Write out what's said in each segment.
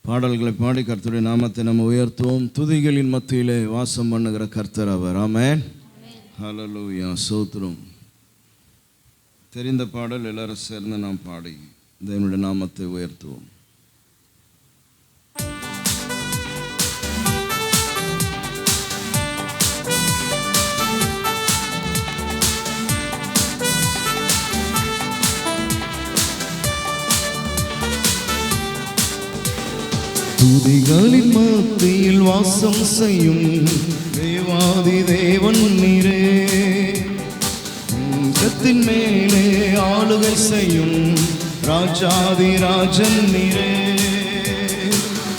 பாடல்களை பாடி கர்த்தருடைய நாமத்தை நம்ம உயர்த்துவோம். துதிகளின் மத்தியிலே வாசம் பண்ணுகிற கர்த்தர் அவர். ஆமென். ஹல்லேலூயா. ஸ்தோத்திரம். தெரிந்த பாடல் எல்லாரும் சேர்ந்து நாம் பாடி தேவனுடைய நாமத்தை உயர்த்துவோம். துதிகளின் மத்தியில் வாசம் செய்யும் தேவாதி தேவன் நீரே, உலகத்தின் மேலே ஆளுகை செய்யும் ராஜாதி ராஜன் நீரே.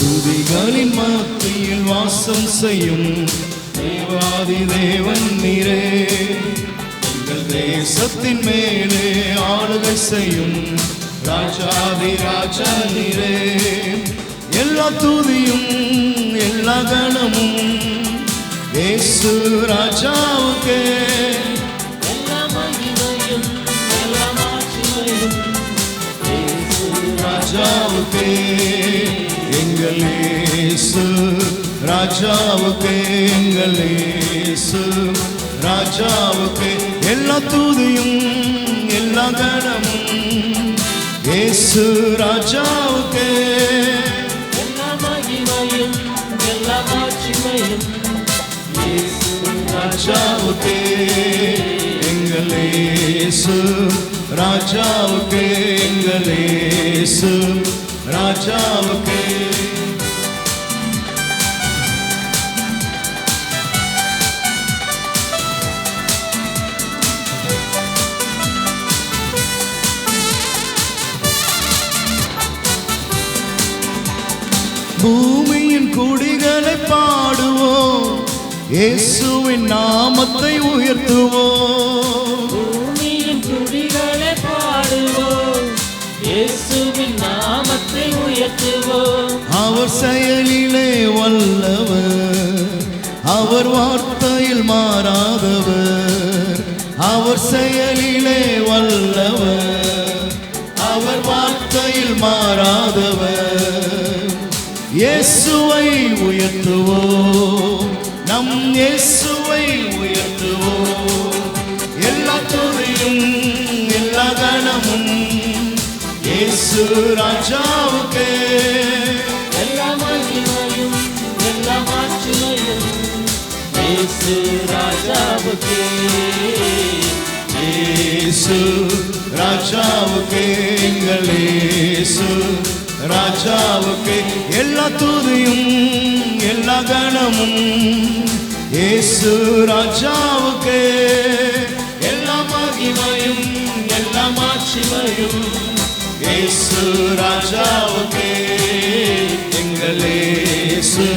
துதிகளின் மத்தியில் வாசம் செய்யும் தேவாதி தேவன் நீரே, எங்கள் தேசத்தின் மேலே ஆளுகை செய்யும் ராஜாதி ராஜன் நீரே. எல்லா துதியும் எல்லா கணமும் இயேசு ராஜாவுக்கே, எல்லா மகிமையும் எல்லா மாட்சிமையும் இயேசு ராஜாவுக்கே, எங்கள் இயேசு ராஜாவுக்கே, எங்கள் இயேசு ராஜாவுக்கே. எல்லா துதியும் எல்லா கணமும் இயேசு ராஜாவுக்கே, எல்லா மாட்சிமையும் இயேசு ராஜாவுக்கே, எங்கள் இயேசு ராஜாவுக்கே, எங்கள் இயேசு ராஜாவுக்கே. பூமியின் குடிகளை பாடுவோம், இயேசுவின் நாமத்தை உயர்த்துவோம். பூமியின் குடிகளை பாடுவோம், இயேசுவின் நாமத்தை உயர்த்துவோம். அவர் செயலிலே வல்லவர், அவர் வார்த்தையில் மாறாதவர். அவர் செயலிலே வல்லவர், அவர் வார்த்தையில் மாறாதவர். இயேசுவை உயர்த்துவோம், நம் இயேசுவை உயர்த்துவோம். எல்லா துதியும் எல்லா கணமும் இயேசு ராஜாவுக்கே, எல்லா மகிமையும் எல்லா மாட்சிமையும் இயேசு ராஜாவுக்கே, இயேசு ராஜாவுக்கே, எங்கள் இயேசு ராஜாவுக்கே. எல்லா துதியும் எல்லா கணமும் இயேசு ராஜாவுக்கே, எல்லா மகிமையும் எல்லா மாட்சிமையும் இயேசு ராஜாவுக்கே, எங்கள் இயேசு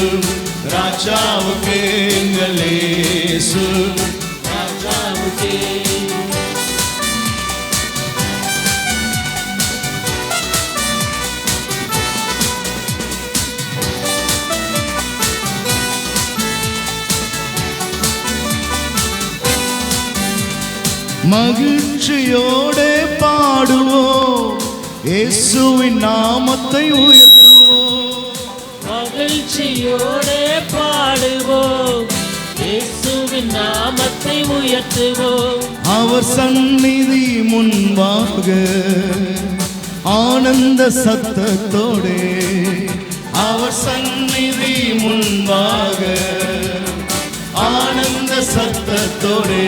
ராஜாவுக்கே, எங்கள் இயேசு ராஜாவுக்கே. மகிழ்ச்சியோடே பாடுவோம், இயேசுவின் நாமத்தை உயர்த்துவோம். மகிழ்ச்சியோடே பாடுவோம், இயேசுவின் நாமத்தை உயர்த்துவோம். அவர் சந்நிதி முன்பாக ஆனந்த சத்தத்தோடே, அவர் சந்நிதி முன்பாக ஆனந்த சத்தத்தோடே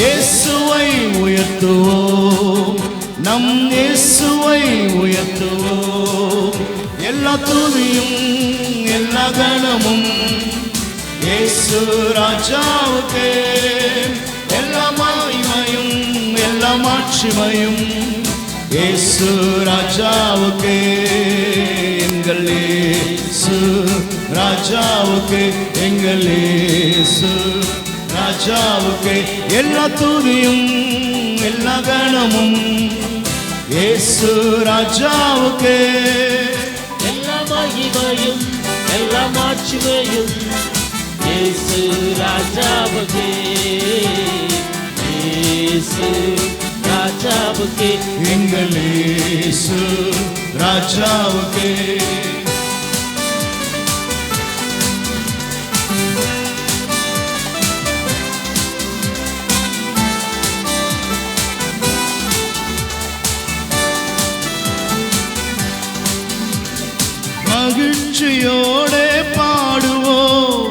இயேசுவை உயர்த்துவோம், நம் இயேசுவை உயர்த்துவோம். எல்லா துதியும் எல்லா கணமும் இயேசு ராஜாவுக்கே, எல்லா மகிமையும் எல்லா மாட்சிமையும் இயேசு ராஜாவுக்கே, எங்கள் இயேசு ராஜாவுக்கே, எங்கள் இயேசு ராஜாவுக்கே. எல்லா துதியும் எல்லா கணமும் இயேசு ராஜாவுக்கே, எல்லா மகிமையும் எல்லா மாட்சிமையும் இயேசு ராஜாவுக்கே, இயேசு ராஜாவுக்கே, எங்கள் இயேசு ராஜாவுக்கே. மகிழ்ச்சியோடே பாடுவோம்,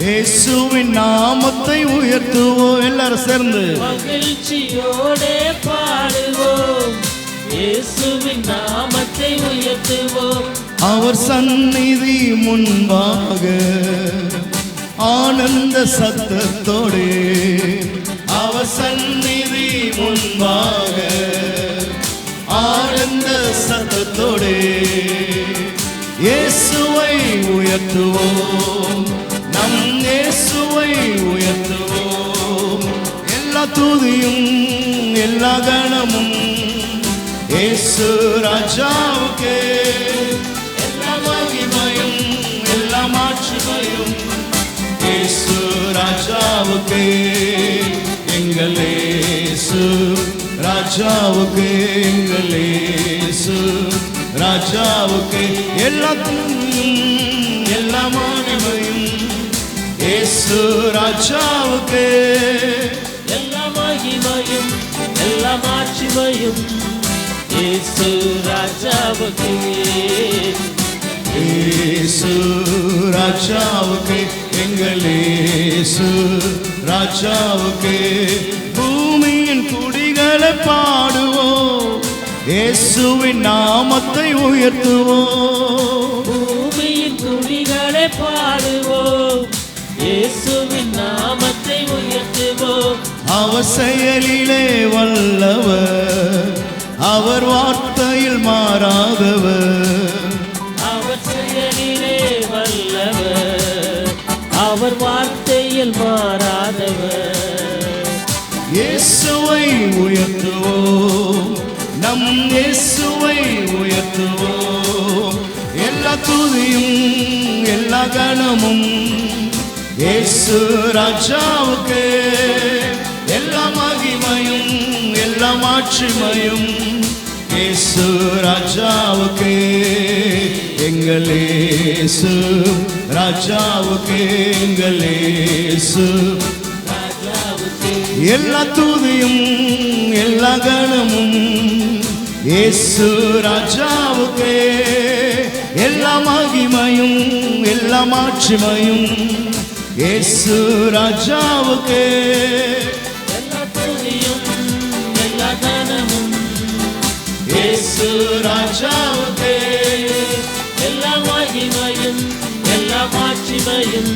இயேசுவின் நாமத்தை உயர்த்துவோம். எல்லாரும் சேர்ந்து மகிழ்ச்சியோடே பாடுவோம், இயேசுவின் நாமத்தை உயர்த்துவோம். அவர் சந்நிதி முன்பாக ஆனந்த சத்தத்தோடு, அவர் சந்நிதி முன்பாக ஆனந்த சத்தத்தோடு இயேசுவை உயர்த்துவோம், நம் இயேசுவை உயர்த்துவோம். எல்லா துதியும் எல்லா கணமும் இயேசு ராஜாவுக்கே, எல்லா மகிமையும் எல்லா மாட்சிமையும் இயேசு ராஜாவுக்கே. எங்கள் இயேசு ராஜாவுக்கே, எங்கள் இயேசு ராஜாவுக்கே. எல்லா துதியும் எல்லா மகிமையும் இயேசு ராஜாவுக்கே, எல்லா மகிமையும் எல்லா மாட்சிமையும் இயேசு ராஜாவுக்கே. இயேசு ராஜாவுக்கே, எங்கள் இயேசு ராஜாவுக்கே. பூமியின் குடிகளை பாடுவோம், இயேசுவின் நாமத்தை உயர்த்துவோம். பூமியின் குடிகளை பாடுவோம், இயேசுவின் நாமத்தை உயர்த்துவோம். அவர் செயலிலே வல்லவர், அவர் வார்த்தையில் மாறாதவர். அவர் செயலிலே வல்லவர், அவர் வார்த்தையில் மாறாதவர். இயேசுவை உயர்த்துவோம், நம் இயேசுவை உயர்த்துவோம். எல்லா துதியும் எல்லா கணமும் இயேசு ராஜாவுக்கே, எல்லா மகிமையும் எல்லா மாட்சிமையும் இயேசு ராஜாவுக்கே. எங்கள் இயேசு ராஜாவுக்கே, எங்கள் இயேசு ராஜாவுக்கே. எல்லா துதியும் எல்லா கணமும் இயேசு ராஜாவுக்கே, எல்லா மகிமையும் எல்லா மாட்சிமையும் இயேசு ராஜாவுக்கே. எல்லா துதியும் எல்லா கனமும் இயேசு ராஜாவுக்கே, எல்லா மகிமையும் எல்லா மாட்சிமையும்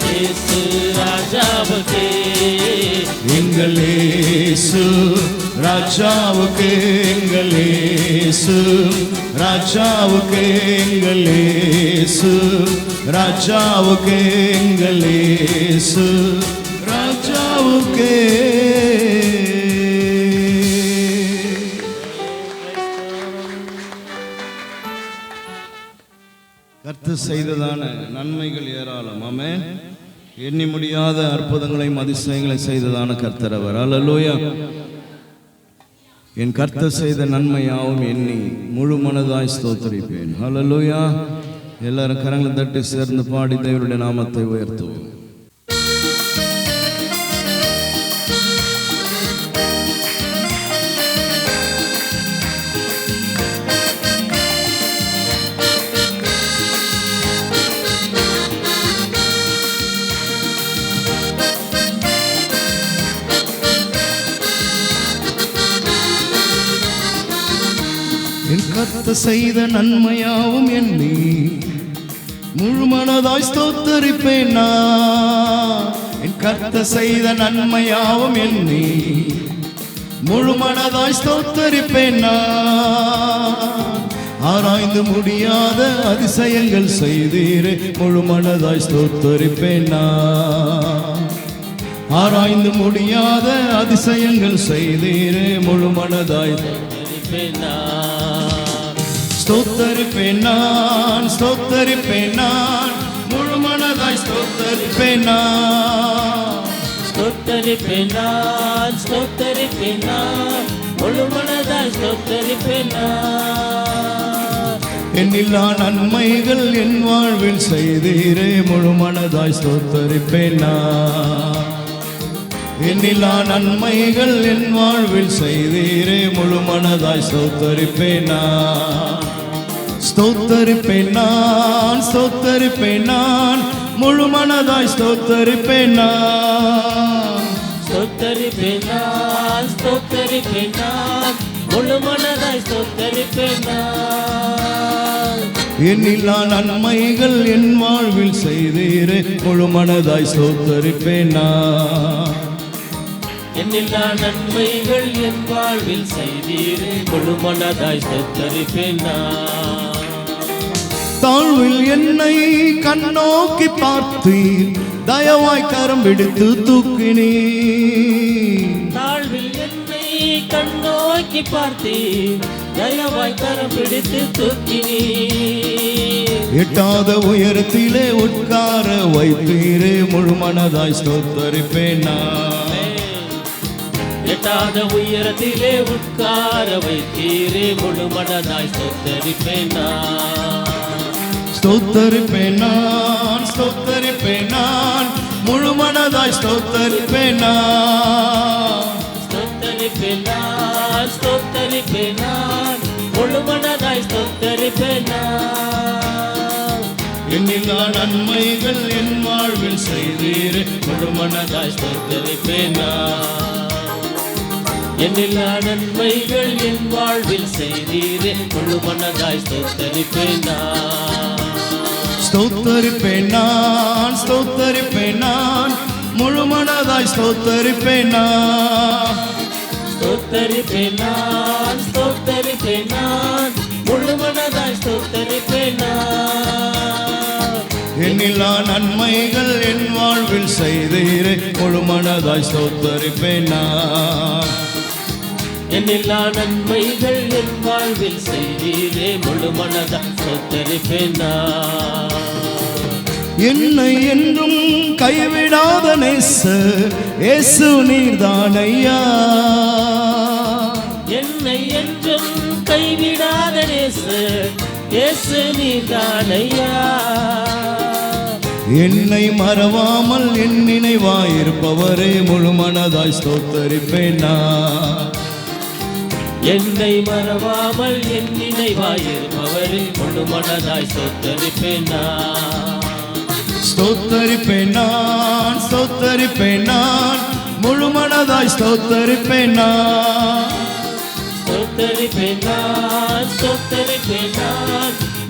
இயேசு ராஜாவுக்கே. எங்கள் இயேசு ராஜாவுக்கே, எங்கள் இயேசு ராஜாவுக்கே, எங்கள் இயேசு ராஜாவுக்கே, எங்கள் இயேசு ராஜாவுக்கே. கர்த்தர் செய்ததான நன்மைகள் ஏராளம். ஆமென். எண்ணி முடியாத அற்புதங்களையும் அதிசயங்களையும் செய்ததான கர்த்தர் அவர். அல்லேலூயா. என் கர்த்தர் செய்த நன்மையாவும் எண்ணி முழு மனதாய் ஸ்தோத்திரிப்பேன். அல்லேலூயா. எல்லாரும் கரங்களை தட்டி சேர்ந்து பாடி தேவனுடைய நாமத்தை உயர்த்துவோம். என் கர்த்தர் செய்த நன்மையாவும் எண்ணி முழு மனதாய் ஸ்தோத்திரிப்பேன் நான். என் கர்த்தர் செய்த நன்மையாவும் எண்ணி முழு மனதாய் ஸ்தோத்திரிப்பேன் நான். ஆராய்ந்து முடியாத அதிசயங்கள் செய்தீரே, முழு மனதாய் ஸ்தோத்திரிப்பேன் நான். ஆராய்ந்து முடியாத அதிசயங்கள் செய்தீரே, முழு மனதாய் ஸ்தோத்தரிப்பேன் நான், ஸ்தோத்தரிப்பேன் நான், முழு மனதாய் ஸ்தோத்தரிப்பேன் நான். ஸ்தோத்தரிப்பேன் நான், ஸ்தோத்தரிப்பேன் நான், முழு மனதாய் ஸ்தோத்தரிப்பேன் எண்ணில்லா நன்மைகள் என் வாழ்வில் செய்தீரே முழு மனதாய் ஸ்தோத்தரிப்பேன் எண்ணில்லா நன்மைகள் என் வாழ்வில் செய்தீரே முழு மனதாய் ஸ்தோத்தரிப்பேன் ஸ்தோத்தரிப்பேன் நான் ஸ்தோத்தரிப்பேன் நான் முழு மனதாய் ஸ்தோத்தரிப்பேன் ஸ்தோத்தரிப்பேன் ஸ்தோத்தரிப்பேன் முழு மனதாய் ஸ்தோத்தரிப்பேன் எண்ணில்லா நன்மைகள் என் வாழ்வில் செய்தீரே முழு மனதாய் ஸ்தோத்தரிப்பேன் எண்ணில்லா நன்மைகள் என் வாழ்வில் செய்தீரே முழு மனதாய் ஸ்தோத்தரிப்பேன் தாழ்வில் என்னை கண்ணோக்கி பார்த்தீர் தயவாய் கரம் பிடித்து தூக்கினீர் தாழ்வில் என்னை கண்ணோக்கி பார்த்தீர் தயவாய் கரம் பிடித்து தூக்கினீர் எட்டாத உயரத்திலே உட்கார வைத்தீரே முழு மனதாய் ஸ்தோத்தரிப்பேன் எட்டாத உயரத்திலே உட்கார வைத்தீரே முழு மனதாய் ஸ்தோத்தரிப்பேன் ஸ்தோத்தரிப்பேன் நான் ஸ்தோத்தரிப்பேன் நான் முழு மனதாய் ஸ்தோத்தரிப்பேன் ஸ்தோத்தரிப்பேன் ஸ்தோத்தரிப்பேன் முழு மனதாய் ஸ்தோத்தரிப்பேன் எண்ணில்லா நன்மைகள் என் வாழ்வில் செய்தீரே முழு மனதாய் ஸ்தோத்தரிப்பேன் எண்ணில்லா நன்மைகள் என் வாழ்வில் செய்தீரே முழு மனதாய் ஸ்தோத்தரிப்பேன் ஸ்தோத்தரிப்பேன் நான் ஸ்தோத்தரிப்பேன் நான் முழு மனதாய் ஸ்தோத்தரிப்பேன் ஸ்தோத்தரிப்பேன் ஸ்தோத்தரிப்பேன் முழு மனதாய் ஸ்தோத்தரிப்பேன் எண்ணில்லா நன்மைகள் என் வாழ்வில் செய்தீரே முழு மனதாய் ஸ்தோத்தரிப்பேன் எண்ணில்லா நன்மைகள் என் வாழ்வில் செய்தீரே முழு மனதாய் ஸ்தோத்தரிப்பேன் என்னை என்றும் கைவிடாத நேசர் இயேசு நீர்தானையா என்னை என்றும் கைவிடாத நேசர் இயேசு நீர்தானையா என்னை மறவாமல் என் நினைவாயிருப்பவரே முழு மனதாய் ஸ்தோத்தரிப்பேன் என்னை மறவாமல் என் நினைவாயிருப்பவரே முழு மனதாய் ஸ்தோத்தரிப்பேன் ஸ்தோத்தரிப்பேன் நான் ஸ்தோத்தரிப்பேன் நான் முழு மனதாய் ஸ்தோத்தரிப்பேன் ஸ்தோத்தரிப்பேன் ஸ்தோத்தரிப்பேன்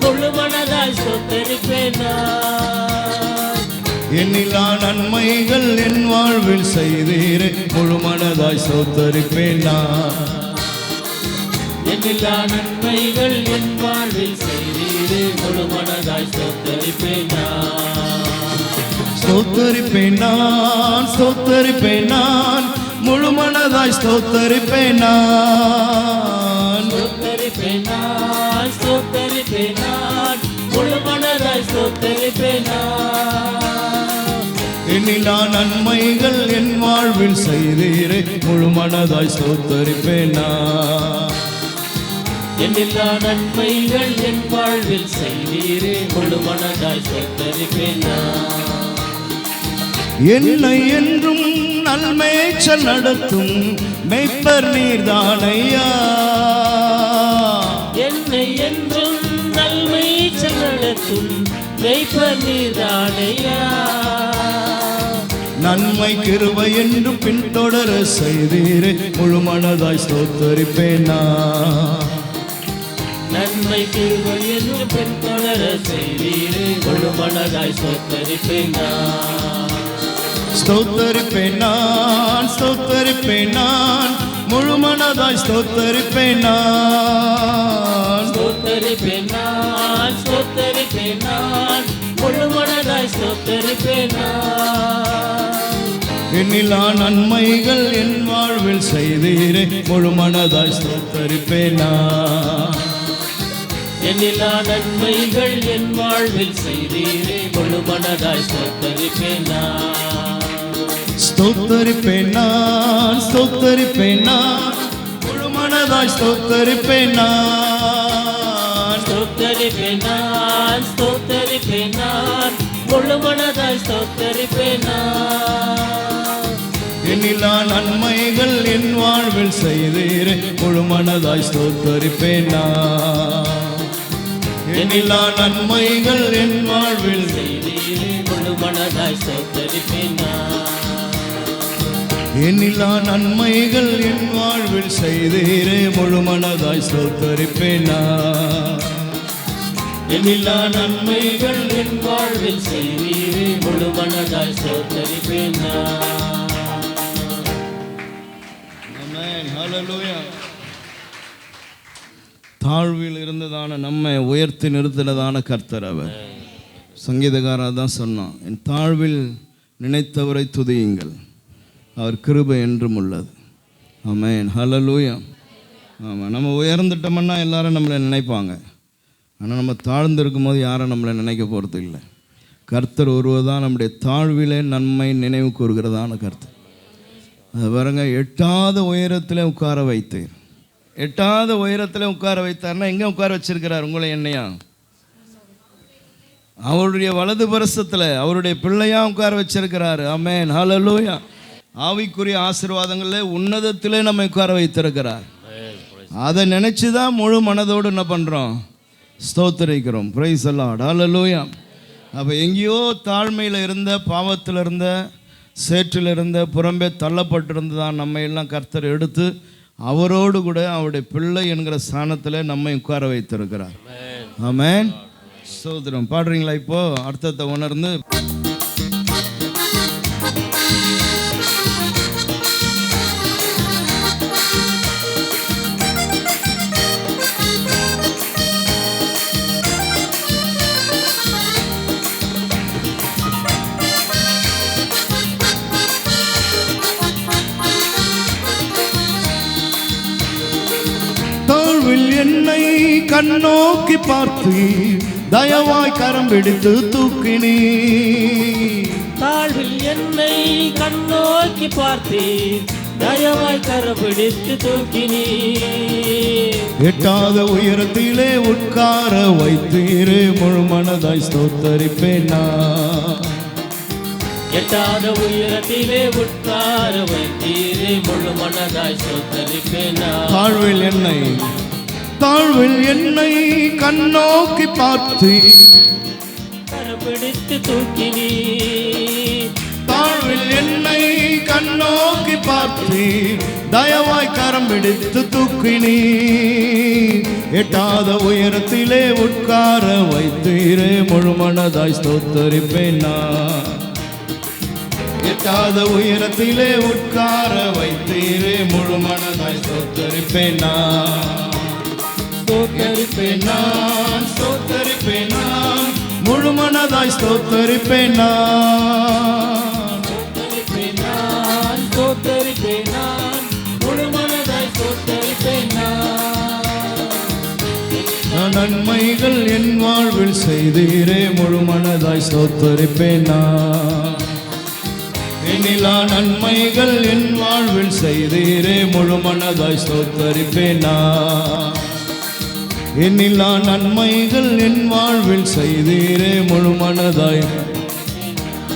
முழு மனதாய் ஸ்தோத்தரிப்பேன் எண்ணில்லா நன்மைகள் என் வாழ்வில் செய்தீரே முழு மனதாய் ஸ்தோத்தரிப்பேன் எண்ணில்லா நன்மைகள் என் வாழ்வில் செய்தீரே முழு மனதாய் ஸ்தோத்தரிப்பேன் ஸ்தோத்தரிப்பேன் நான் ஸ்தோத்தரிப்பேன் நான் முழு மனதாய் ஸ்தோத்தரிப்பேன் ஸ்தோத்தரிப்பேன் ஸ்தோத்தரிப்பேன் முழு மனதாய் ஸ்தோத்தரிப்பேன் எண்ணில்லா நன்மைகள் என் வாழ்வில் செய்தீரே முழு மனதாய் ஸ்தோத்தரிப்பேன் எண்ணில்லா நன்மைகள் என் வாழ்வில் செய்தீரே முழு மனதாய் ஸ்தோத்தரிப்பேன் என்னை என்றும் நல்மேய்ச்சல் நடத்தும் மெய்ப்பர் நீர்தானையா என்னை என்றும் நல்மேய்ச்சல் நடத்தும் மெய்ப்பர் நீர்தானையா நன்மை கிருபை என்று பின்தொடர செய்தீரே முழு மனதாய் ஸ்தோத்தரிப்பேன் நன்மை கிருபை என்று பின்தொடர செய்தீரே முழு மனதாய் ஸ்தோத்தரிப்பேன் ஸ்தோத்தரிப்பேன் நான் ஸ்தோத்தரிப்பேன் நான் முழு மனதாய் ஸ்தோத்தரிப்பேன் ஸ்தோத்தரிப்பேன் ஸ்தோத்தரிப்பேன் முழு மனதாய் ஸ்தோத்தரிப்பேன் எண்ணில்லா நன்மைகள் என் வாழ்வில் செய்தீரே முழு மனதாய் ஸ்தோத்தரிப்பேன் எண்ணில்லா நன்மைகள் என் வாழ்வில் செய்தீரே முழு மனதாய் ஸ்தோத்தரிப்பேன் ஸ்தோத்தரிப்பேன் நான் ஸ்தோத்தரிப்பேன் நான் முழு மனதாய் ஸ்தோத்தரிப்பேன் நான். ஸ்தோத்தரிப்பேன் நான், ஸ்தோத்தரிப்பேன் நான், முழு மனதாய் ஸ்தோத்தரிப்பேன் நான். எண்ணிலா நன்மைகள் என் வாழ்வில் செய்தீரே, முழு மனதாய் ஸ்தோத்தரிப்பேன் நான். எண்ணிலா நன்மைகள் என் வாழ்வில் செய்தீரே, முழு மனதாய் ஸ்தோத்தரிப்பேன் நான். எண்ணிலா நன்மைகள் என் வாழ்வில் செய்தீரே, முழு மனதாய் ஸ்தோத்தரிப்பேன் நான். எண்ணிலா நன்மைகள் என் வாழ்வில் செய்தீரே, முழு மனதாய் ஸ்தோத்தரிப்பேன் நான். ஆமென். ஹல்லேலூயா. தாழ்வில் இருந்ததான நம்மை உயர்த்தி நிறுத்தினதான கர்த்தர் அவர். சங்கீதக்காரா தான் சொன்னான், என் தாழ்வில் நினைத்தவரை துதியுங்கள், அவர் கிருபை என்றும் உள்ளது. ஆமென். ஹல்லேலூயா. ஆமாம், நம்ம உயர்ந்துட்டோம்னா எல்லாரும் நம்மளை நினைப்பாங்க. ஆனால் நம்ம தாழ்ந்திருக்கும் போது யாரும் நம்மளை நினைக்க போகிறது இல்லை. கர்த்தர் ஒருவர் தான் நம்முடைய தாழ்விலே நன்மை நினைவு கூறுகிறதான கர்த்தர். அது பாருங்க, எட்டாத உயரத்தில் உட்கார வைத்தீர். எட்டாத உயரத்தில் உட்கார வைத்தார்னா எங்கே உட்கார வச்சிருக்கிறார் உங்களை? என்னையா? அவருடைய வலது பரிசத்தில் அவருடைய பிள்ளையா உட்கார வச்சிருக்கிறாரு. ஆமென். ஹல்லேலூயா. ஆவிக்குரிய ஆசீர்வாதங்களில் உன்னதத்திலே நம்ம உட்கார வைத்திருக்கிறார். அதை நினச்சி தான் முழு மனதோடு என்ன பண்ணுறோம்? ஸ்தோத்திரிக்கிறோம். Praise the lord. ஹல்லேலூயா. அப்போ எங்கேயோ தாழ்மையில் இருந்த, பாவத்தில் இருந்த, சேற்றில் இருந்த, புறம்பே தள்ளப்பட்டிருந்ததான் நம்ம எல்லாம் கர்த்தர் எடுத்து அவரோடு கூட அவருடைய பிள்ளை என்கிற ஸ்தானத்தில் நம்மை உட்கார வைத்திருக்கிறார். ஆமென். ஸ்தோத்திரம். பாடுறீங்களா? இப்போ அர்த்தத்தை உணர்ந்து என்னை கண்ணோக்கி பார்த்து தயவாய் கரம் பிடித்து தூக்கினீ. தாழ்வில் என்னை கண்ணோக்கி பார்த்தீர், தயவாய் கரம் பிடித்து தூக்கினீ. எட்டாத உயரத்திலே உட்கார வைத்தீரே, முழு மனதாய் ஸ்தோத்தரிப்பேன் நான். எட்டாத உயரத்திலே உட்கார வைத்தீரே, முழு மனதாய் ஸ்தோத்தரிப்பேன் நான். தாழ்வில் என்னை கண்ணோக்கி பார்த்து கரப்பிடித்து தூக்கினீ. தாழ்வில் என்னை கண்ணோக்கி பார்த்து தயவாய் கரம் பிடித்து தூக்கினீ. எட்டாத உயரத்திலே உட்கார வைத்தீரே, முழு மனதாய் ஸ்தோத்தரிப்பேன் நான். எட்டாத உயரத்திலே உட்கார வைத்தீரே, முழு மனதாய் ஸ்தோத்தரிப்பேன் நான். ஸ்தோத்தரிப்பேன் நான், ஸ்தோத்தரிப்பேன் நான், முழு மனதாய் ஸ்தோத்தரிப்பேன் நான். ஸ்தோத்தரிப்பேன் நான், ஸ்தோத்தரிப்பேன் நான், முழு மனதாய் ஸ்தோத்தரிப்பேன் நான். நன்மைகள் என் வாழ்வில் செய்தீரே, முழு மனதாய் ஸ்தோத்தரிப்பேன் நான். எண்ணிலா நன்மைகள் என் வாழ்வில் செய்தீரே, முழு மனதாய் ஸ்தோத்தரிப்பேன் நான். எண்ணிலா நன்மைகள் என் வாழ்வில் செய்தீரே, முழு மனதாய்.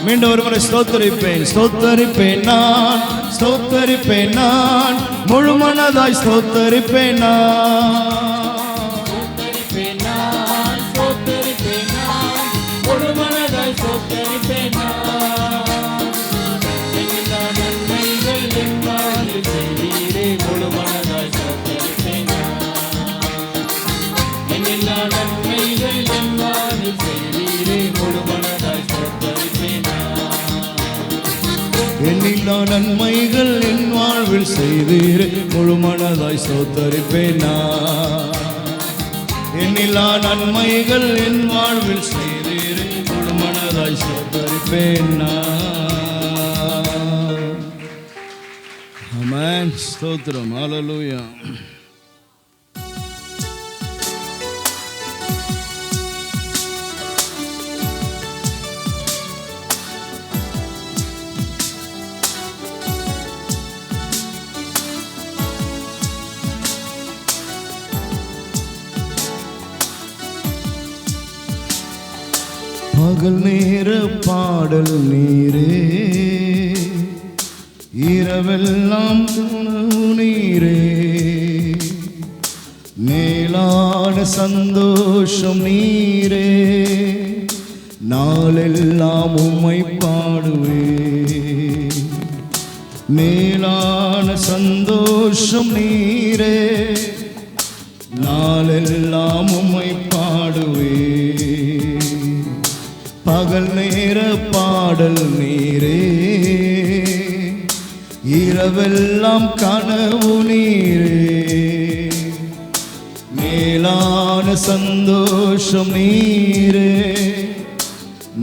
மீண்டும் ஒரு முறை ஸ்தோத்தரிப்பேன், ஸ்தோத்தரிப்பேன் நான், ஸ்தோத்தரிப்பேன் நான், முழு மனதாய் ஸ்தோத்தரிப்பேன் நான். ஸ்தோத்தரிப்பேன் நான், ஸ்தோத்தரிப்பேன் நான், முழு மனதாய் ஸ்தோத்தரிப்பேன் நான். எல்லா நன்மைகள் என் வாழ்வில் செய்தீரே, முழு மனதாய் ஸ்தோத்தரிப்பேன் நான். எல்லா நன்மைகள் என் வாழ்வில் செய்தீரே, முழு மனதாய் ஸ்தோத்தரிப்பேன் நான். எண்ணிலா நன்மைகள் என் வாழ்வில் செய்தீரே, முழு மனதாய் ஸ்தோத்தரிப்பேன் நான். எண்ணிலா நன்மைகள் என் வாழ்வில் செய்தீரே, முழு மனதாய் ஸ்தோத்தரிப்பேன் நான். ஆமென். ஸ்தோத்திரம். ஹல்லேலூயா. பகல் நேர பாடல் நீரே, இரவெல்லாம் உணவு நீரே, மேலான சந்தோஷம் நீரே, நாளெல்லாம் உம்மை பாடுவே. மேலான சந்தோஷம் நீரே, நாளெல்லாம் உம்மை பாடுவே. பகல் நேர பாடல் நீரே, இரவெல்லாம் கனவு நீரே, மேலான சந்தோஷம் நீரே,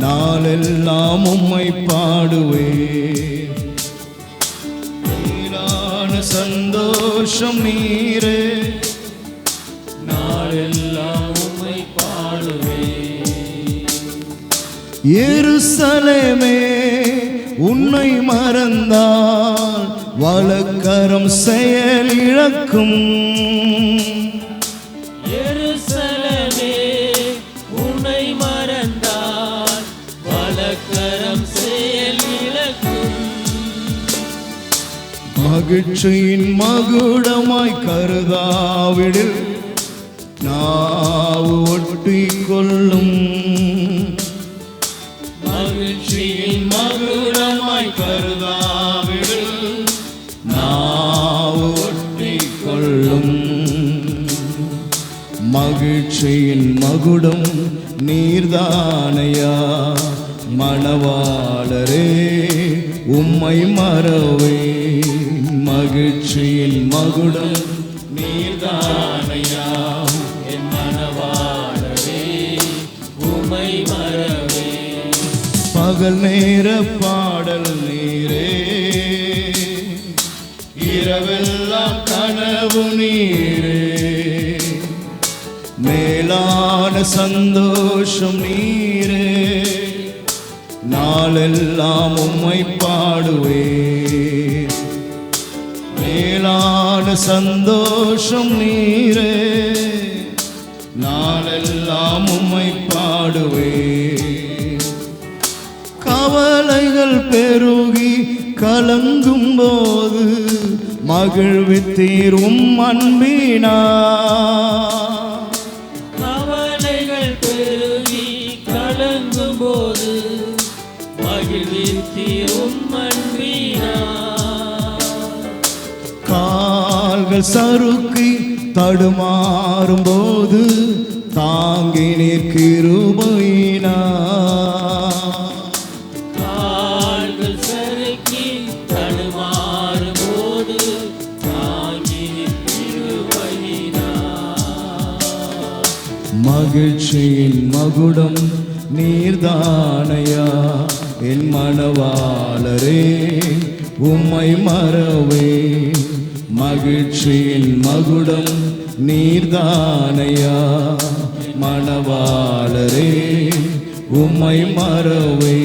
நாளெல்லாம் உம்மை பாடுவே. மேலான சந்தோஷம் நீரே, நாளெல்லாம் உம்மை பாடுவே. எருசலேமே உன்னை மறந்தால் வலக்கரம் செயலிழக்கும். எருசலேமே உன்னை மறந்தால் வலக்கரம் செயலிழக்கும். மகிழ்ச்சியின் மகுடமாய் கருதாவிடில் நாவு ஒட்டி கொள்ளும். மகிழ்ச்சியின் மகுடமாய் கருதாவிடில் நாவு ஒட்டி கொள்ளும். மகிழ்ச்சியின் மகுடம் நீர்தானையா மணவாளரே, உம்மை மறவே. மகிழ்ச்சியின் மகுடம் நீர்தானையா என் மணவாளரே, உம்மை மறவே. பகல் நேர பாடல் நீரே, இரவெல்லாம் கனவு நீரே, மேலான சந்தோஷம் நீரே, நாளெல்லாம் உம்மை பாடுவே. மேலான சந்தோஷம் நீரே, நாளெல்லாம் உம்மை பாடுவே. கவலைகள் பெருகி கலங்கும் போது மகிழ்வித்தீர் உம் அன்பினா. கவலைகள் பெருகி கலங்கும் போது மகிழ்வித்தீர் உம் அன்பினா. கால்கள் சறுக்கி தடுமாறும் போது தாங்கி நீர் கிருபையினா. கால்கள் சறுக்கி தடுமாறும் போது தாங்கி கிருபையினா. மகிழ்ச்சியின் மகுடம் நீர்தானையா என் மணவாளரே, உம்மை மறவே. மகிழ்ச்சியின் மகுடம் நீர்தானையா மணவாளரே, உம்மை மறவே.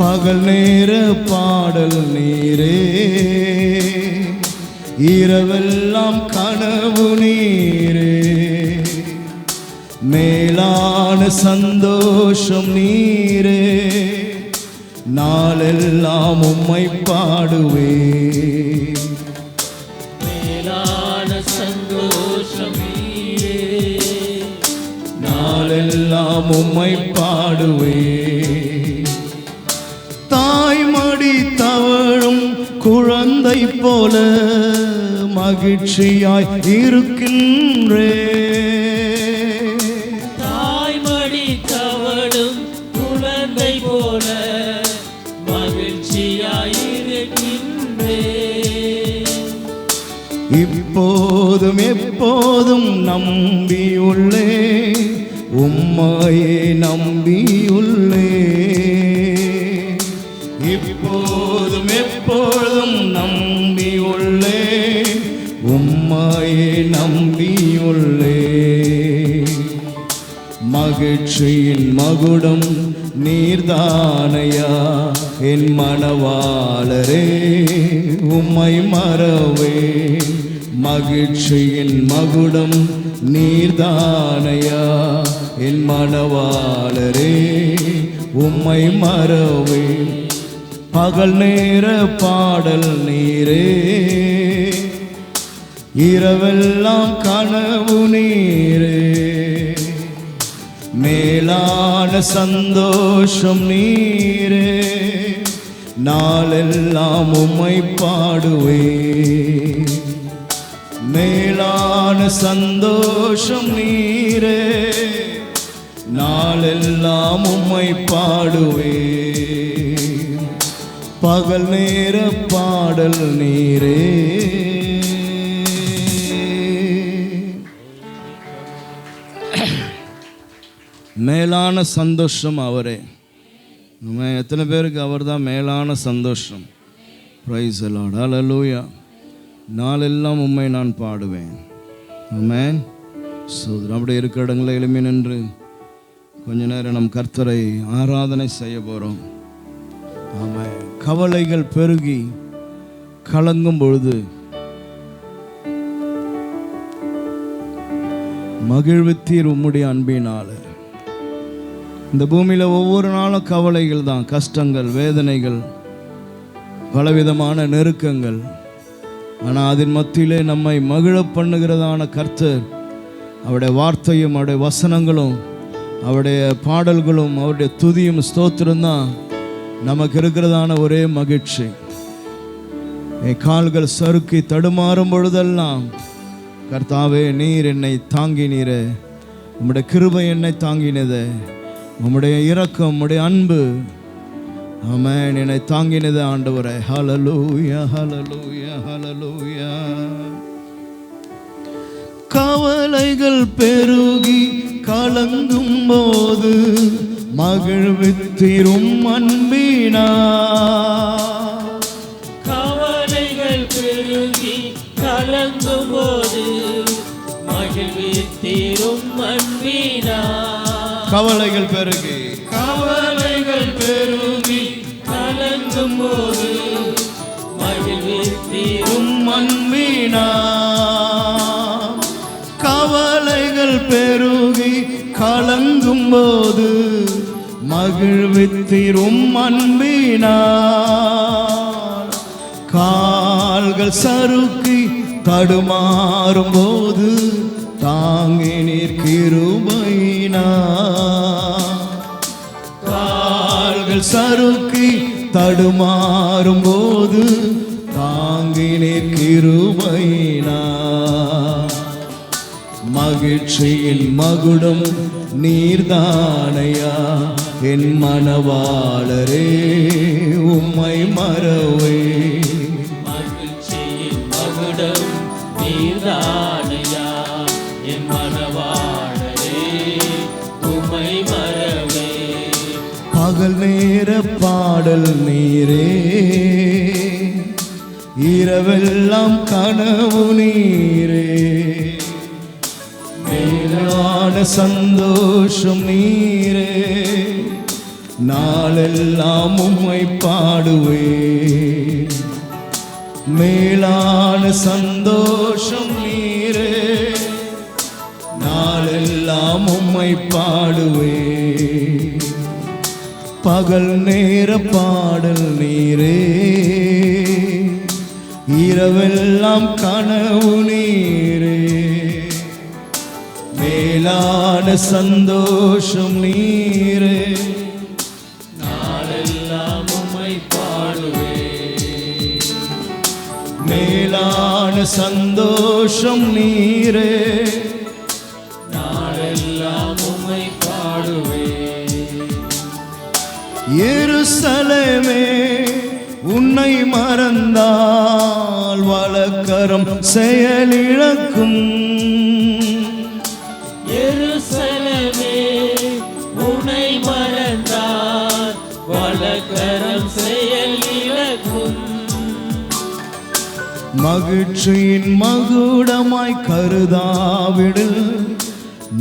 பகல் நேர பாடல் நீரே, இரவெல்லாம் கனவு நீரே, மேலான சந்தோஷம் நீரே, நாளெல்லாம் உம்மை பாடுவே. மேலான சந்தோஷம் நீரே, நாளெல்லாம் உம்மை பாடுவே. தாய்மடி தவழும் குழந்தை போல மகிழ்ச்சியாய் இருக்கின்றே. தாய்மடி தவழும் குழந்தை போல மகிழ்ச்சியாயிருக்கின்றே. இப்போதும் எப்போதும் நம்பியுள்ளே, உம்மையே நம்பியுள்ளே. இப்போதும் எப்பொழுதும் நம்பியுள்ளே, உம்மையே நம்பியுள்ளே. மகிழ்ச்சியின் மகுடம் நீர்தானையா என் மணவாளரே, உம்மை மறவே. மகிழ்ச்சியின் மகுடம் நீர்தானையா என் மணவாளரே உம்மை மறவே. பகல் நேர பாடல் நீரே, இரவெல்லாம் கனவு நீரே. மேலான சந்தோஷம் நீரே, நாளெல்லாம் உம்மை பாடுவே. மேலான சந்தோஷம் நீரே, நாளெல்லாம் உம்மை பாடுவே. பகல் நேர பாடல் நீரே. மேலான சந்தோஷம் அவரே. நம்ம எத்தனை பேருக்கு அவர் தான் மேலான சந்தோஷம்? பிரைஸ் தி லார்ட், ஹல்லேலூயா. நாளெல்லாம் உம்மை நான் பாடுவேன். ஆமென். சோதரன் அப்படி இருக்கிற இடங்களில் எழுப்பி நின்று கொஞ்ச நேரம் நம் கர்த்தரை ஆராதனை செய்ய போகிறோம். ஆமென். கவலைகள் பெருகி கலங்கும் பொழுது மகிழ்வித்தீர் உம்முடைய அன்பினால. இந்த பூமியில் ஒவ்வொரு நாளும் கவலைகள் தான், கஷ்டங்கள், வேதனைகள், பலவிதமான நெருக்கங்கள். ஆனால் அதன் மத்தியிலே நம்மை மகிழ பண்ணுகிறதான கர்த்தர், அவருடைய வார்த்தையும் அவருடைய வசனங்களும் அவருடைய பாடல்களும் அவருடைய துதியும் ஸ்தோத்திரம் தான் நமக்கு இருக்கிறதான ஒரே மகிழ்ச்சி. என் கால்கள் சறுக்கி தடுமாறும் பொழுதெல்லாம் கர்த்தாவே நீர் என்னை தாங்கினீரே, உம்முடைய கிருபை என்னை தாங்கினதே, உம்முடைய இரக்கம், உம்முடைய அன்பு ஆமென் என்னை தாங்கினது ஆண்டவரே. ஹல்லேலூயா, ஹல்லேலூயா, ஹல்லேலூயா. கவலைகள் பெருகி கலங்கும் போது மகிழ்வித்தீரும் அன்பினா. கவலைகள் பெருகி கலங்கும் போது மகிழ்வித்தீரும் அன்பினா. கவலைகள் பெருகி கலங்கும் போது மகிழ்வித்தீரும் அன்பினா. கவலைகள் பெருகி கலங்கும் போது மகிழ்வித்தீரும் அன்பினா. கால்கள் சறுக்கி தடுமாறும் போது தாங்கி நீர் கிருபையினா. கால்கள் சறுக்கி தடுமாறும் போது தாங்கி நீர் கிருபையினா. மகிழ்ச்சியின் மகுடம் நீர்தானையா, என் மணவாளரே உம்மை மறவே. மகிழ்ச்சியின் மகுடம் நீர்தானையா, என் மணவாளரே உம்மை மறவே. பகல் நேர பாடல் நீரே, இரவெல்லாம் கனவு நீரே. மேலான சந்தோஷம் நீரே, நாளெல்லாம் உம்மை பாடுவே. மேலான சந்தோஷம் நீரே, நாளெல்லாம் உம்மை பாடுவே. பகல் நேர பாடல் நீரே, இரவெல்லாம் கனவு நீரே. மேலான சந்தோஷம் நீரே, நாளெல்லாம் உம்மை பாடுவே. மேலான சந்தோஷம் நீரே, நாளெல்லாம் உம்மை பாடுவே. எருசலேமே உன்னை மறந்தால் வலக்கரம் செயலிழக்கும். எருசலேமே உன்னை மறந்தால் வலக்கரம் செயலிழக்கும். மகிழ்ச்சியின் மகுடமாய் கருதாவிடு,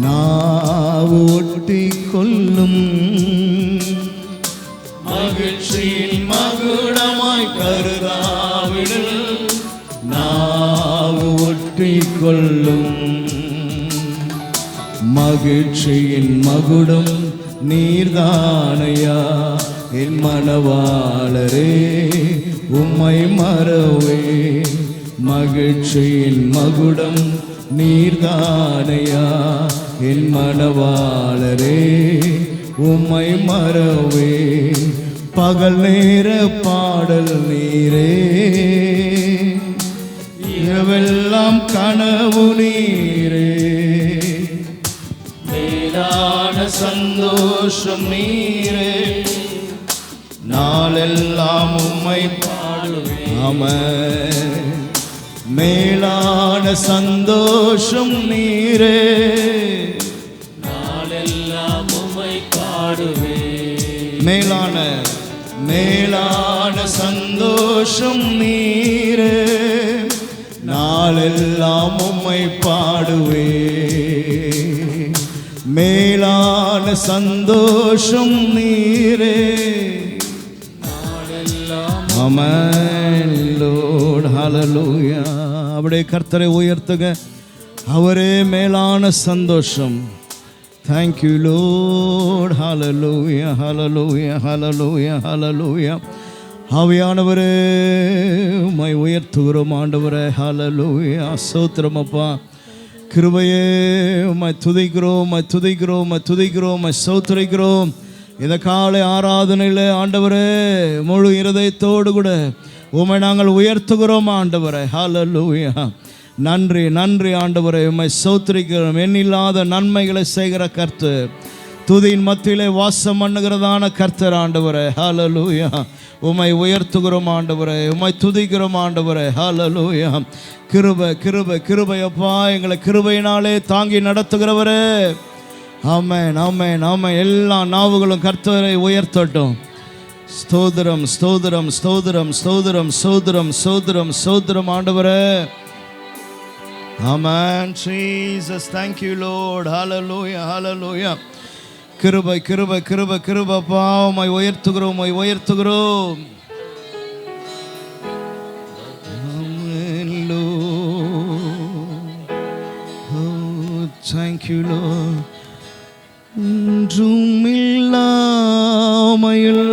நாவு ஒட்டி கொள்ளும். மகிழ்ச்சியின் மகுடமாய் கருதாவிடு, நாவு ஒட்டி கொள்ளும். மகிழ்ச்சியின் மகுடம் நீர்தானையா என் மணவாளரே உம்மை மறவே மகிழ்ச்சியின் மகுடம் நீர்தானையா என் மணவாளரே உம்மை மறவே பகல் நேர பாடல் நீரே இரவெல்லாம் கனவு நீரே மேலான சந்தோஷம் நீரே நாளெல்லாம் உம்மை பாடுவேன் ஆமென் மேலான சந்தோஷம் நீரே நாளெல்லாம் உம்மை பாடுவேன் மேலான சந்தோஷம் நீரே நாளெல்லாம் உம்மை பாடுவே மேலான சந்தோஷம் நீரே ஆமென் லார்ட் ஹalleluya அப்படியே கர்த்தரை உயர்த்துக அவரே மேலான சந்தோஷம் Thank you Lord hallelujah hallelujah hallelujah hallelujah ஆவியானவரே உம்மை உயர்த்துகிறோம் ஆண்டவரே ஹalleluya ஸ்தோத்திரம் அப்பா கிருபையே உம்மை துதிக்கிறோம் உம்மை ஸ்தோத்திரிக்கிறோம் இந்த காலை ஆராதனையில் ஆண்டவரே முழு இருதயத்தோடு கூட உம்மை நாங்கள் உயர்த்துகிறோம் ஆண்டவரே ஹalleluya நன்றி நன்றி ஆண்டவரே உம்மை ஸ்தோத்திரிக்கிறோம் எண்ணில்லாத நன்மைகளை செய்கிற கர்த்தர் துதியின் மத்தியிலே வாசம் பண்ணுகிறதான கர்த்தர் ஆண்டவரே ஹalleluya உம்மை உயர்த்துகிறோம் ஆண்டவரே உம்மை துதிக்கிறோம் ஆண்டவரே ஹalleluya கிருபை கிருபை கிருபை அப்பா எங்களை கிருபையினாலே தாங்கி நடத்துகிறவரே ஆமென் ஆமென் ஆமென் எல்லா நாவுகளும் கர்த்தரை உயர்த்தட்டும் ஸ்தோத்திரம் ஸ்தோத்திரம் ஸ்தோத்திரம் ஸ்தோத்திரம் ஸ்தோத்திரம் ஸ்தோத்திரம் ஸ்தோத்திரம் ஆண்டவரே Amen Jesus thank you Lord hallelujah hallelujah கிருபை கிருபை கிருபை கிருபை அப்பா உம்மை உயர்த்துகிறோம் Amen Lord oh thank you Lord ஒன்றுமில்லாமையில்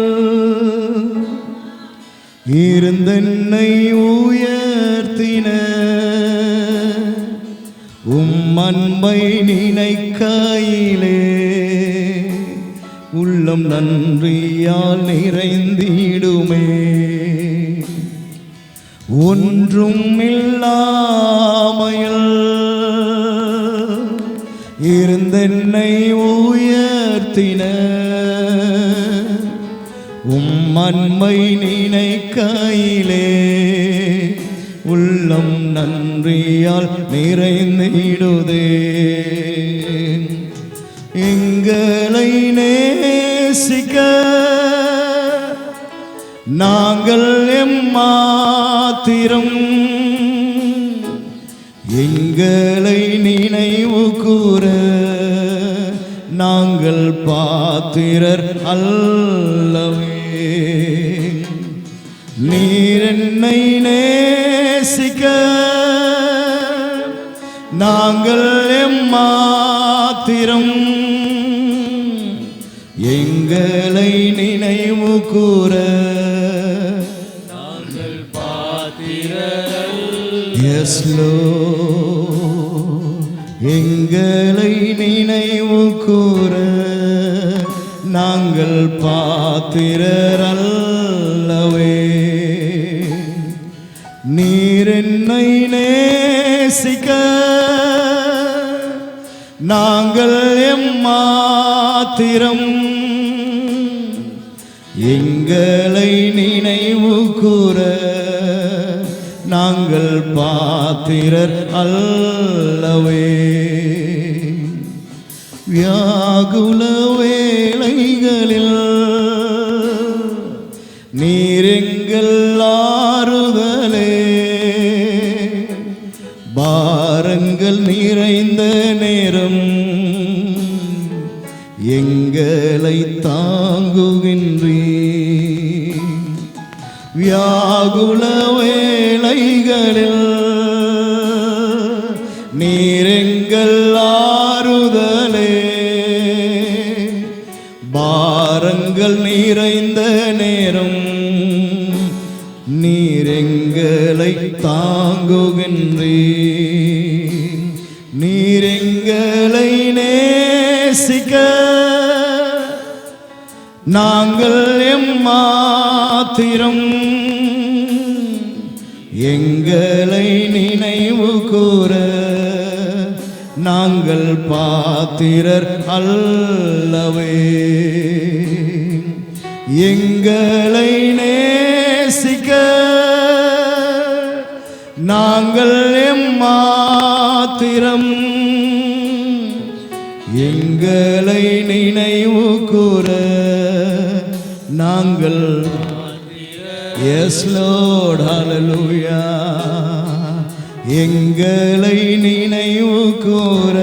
இருந்தென்னை உயர்த்தின அன்பை நினைக்கையிலே உள்ளம் நன்றியால் நிறைந்திடுமே ஒன்றும் இல்லாமையில் இருந்தென்னை உயர்த்தின அன்பை நினைக்கையிலே உள்ளம் நன்றியால் நிறைந்திடுதே எங்களை நேசிக்க நாங்கள் எம்மாத்திரம் எங்களை நினைவு கூற நாங்கள் பாத்திரர் அல்லவே நீர் என்னை நேசிக்க நாங்கள் எம்மாத்திரம் எங்களை நினைவு கூற நாங்கள் பாத்திரர் எஸ் எங்களை நினைவு கூற நாங்கள் பாத்திரர் அல்லவே நீர் என்னை நேசிக்க நாங்கள் எம்மாத்திரம் எங்களை நினைவு கூற நாங்கள் பாத்திரர் அல்லவே வியாகுல வேளைகளில் நீர் எங்கள் ஆறுதலே பாரங்கள் நிறைந்த நேரம் எங்களை தாங்குகின்றீ வியாகுல வேளைகளில் நீர் எங்கள் ஆறுதலே நீர் எங்களை தாங்குகின்றீர். நீர் எங்களை நேசிக்க நாங்கள் எம்மாத்திரம் எங்களை நினைவு கூற நாங்கள் பாத்திரர் அல்லவே. எங்களை நேசிக்க நாங்கள் எம்மாத்திரம் எங்களை நினைவு கூற நாங்கள். Yes Lord, hallelujah. எங்களை நினைவு கூற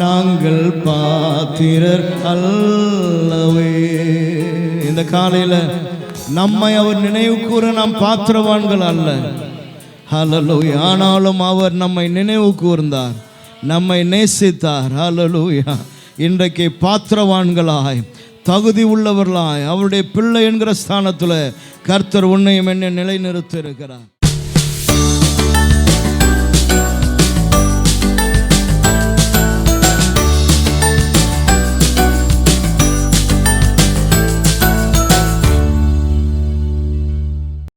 நாங்கள் பாத்திரர் அல்லவே. இந்த காலையில நம்மை அவர் நினைவு கூற நாம் பாத்திரவான்கள் அல்ல. ஹல்லேலூயா. ஆனாலும் அவர் நம்மை நினைவு கூர்ந்தார், நம்மை நேசித்தார். ஹல்லேலூயா. இன்றைக்கு பாத்திரவான்களாய் தகுதி உள்ளவர்களாய் அவருடைய பிள்ளை என்கிற ஸ்தானத்தில் கர்த்தர் உன்னையும் என்னை நிலைநிறுத்தி இருக்கிறார்.